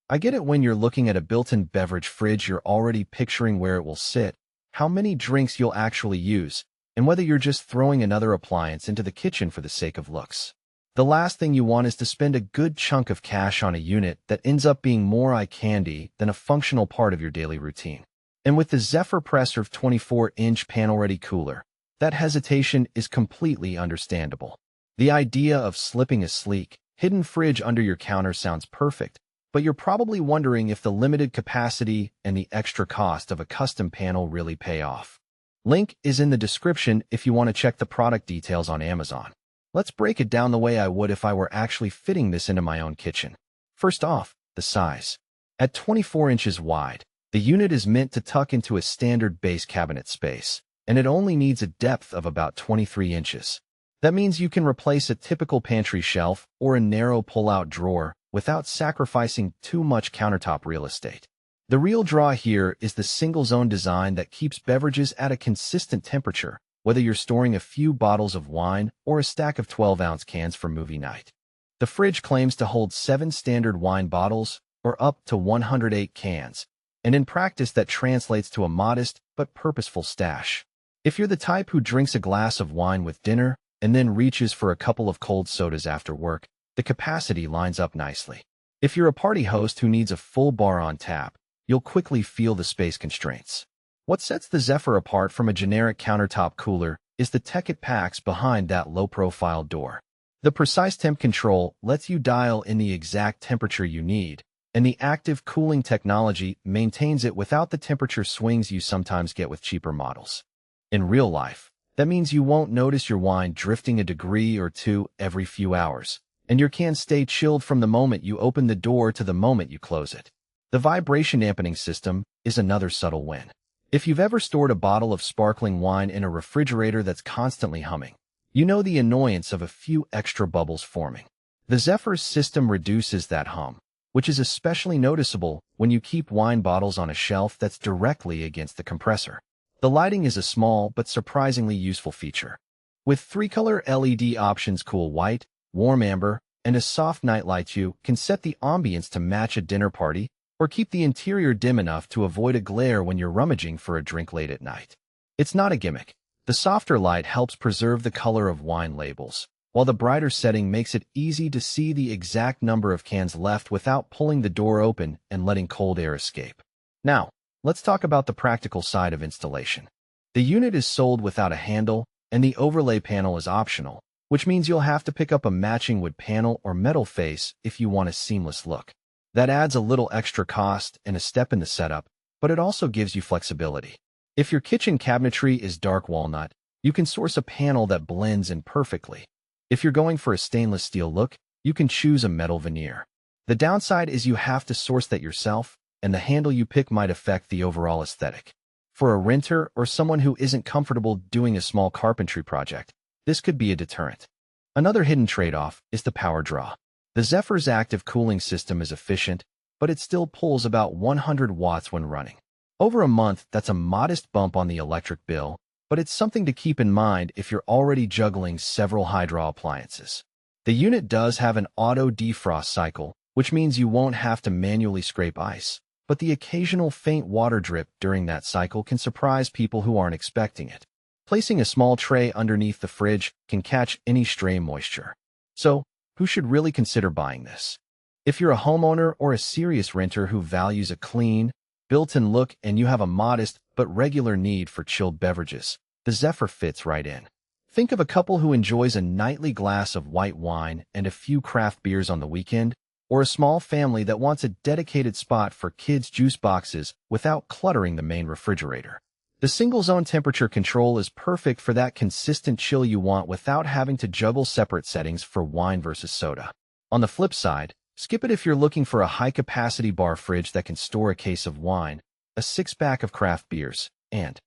I get it when you're looking at a built-in beverage fridge, you're already picturing where it will sit, how many drinks you'll actually use, and whether you're just throwing another appliance into the kitchen for the sake of looks. The last thing you want is to spend a good chunk of cash on a unit that ends up being more eye candy than a functional part of your daily routine. And with the Zephyr Presrv 24-inch panel-ready cooler, that hesitation is completely understandable. The idea of slipping a sleek, hidden fridge under your counter sounds perfect, but you're probably wondering if the limited capacity and the extra cost of a custom panel really pay off. Link is in the description if you want to check the product details on Amazon. Let's break it down the way I would if I were actually fitting this into my own kitchen. First off, the size. At 24 inches wide, the unit is meant to tuck into a standard base cabinet space, and it only needs a depth of about 23 inches. That means you can replace a typical pantry shelf or a narrow pull-out drawer without sacrificing too much countertop real estate. The real draw here is the single-zone design that keeps beverages at a consistent temperature, whether you're storing a few bottles of wine or a stack of 12-ounce cans for movie night. The fridge claims to hold 7 standard wine bottles, or up to 108 cans, and in practice that translates to a modest but purposeful stash. If you're the type who drinks a glass of wine with dinner and then reaches for a couple of cold sodas after work, the capacity lines up nicely. If you're a party host who needs a full bar on tap, you'll quickly feel the space constraints. What sets the Zephyr apart from a generic countertop cooler is the tech it packs behind that low-profile door. The PRECISETEMP control lets you dial in the exact temperature you need, and the active cooling technology maintains it without the temperature swings you sometimes get with cheaper models. In real life, that means you won't notice your wine drifting a degree or two every few hours, and your can stay chilled from the moment you open the door to the moment you close it. The vibration dampening system is another subtle win. If you've ever stored a bottle of sparkling wine in a refrigerator that's constantly humming, you know the annoyance of a few extra bubbles forming. The Zephyr's system reduces that hum, which is especially noticeable when you keep wine bottles on a shelf that's directly against the compressor. The lighting is a small but surprisingly useful feature. With 3-color LED options, cool white, warm amber, and a soft nightlight, you can set the ambience to match a dinner party or keep the interior dim enough to avoid a glare when you're rummaging for a drink late at night. It's not a gimmick. The softer light helps preserve the color of wine labels, while the brighter setting makes it easy to see the exact number of cans left without pulling the door open and letting cold air escape. Now, let's talk about the practical side of installation. The unit is sold without a handle, and the overlay panel is optional, which means you'll have to pick up a matching wood panel or metal face if you want a seamless look. That adds a little extra cost and a step in the setup, but it also gives you flexibility. If your kitchen cabinetry is dark walnut, you can source a panel that blends in perfectly. If you're going for a stainless steel look, you can choose a metal veneer. The downside is you have to source that yourself, and the handle you pick might affect the overall aesthetic. For a renter or someone who isn't comfortable doing a small carpentry project, this could be a deterrent. Another hidden trade-off is the power draw. The Zephyr's active cooling system is efficient, but it still pulls about 100 watts when running. Over a month, that's a modest bump on the electric bill, but it's something to keep in mind if you're already juggling several high-draw appliances. The unit does have an auto defrost cycle, which means you won't have to manually scrape ice, but the occasional faint water drip during that cycle can surprise people who aren't expecting it. Placing a small tray underneath the fridge can catch any stray moisture. So, who should really consider buying this? If you're a homeowner or a serious renter who values a clean, built-in look and you have a modest but regular need for chilled beverages, the Zephyr fits right in. Think of a couple who enjoys a nightly glass of white wine and a few craft beers on the weekend, or a small family that wants a dedicated spot for kids' juice boxes without cluttering the main refrigerator. The single-zone temperature control is perfect for that consistent chill you want without having to juggle separate settings for wine versus soda. On the flip side, skip it if you're looking for a high-capacity bar fridge that can store a case of wine, a 6-pack of craft beers, and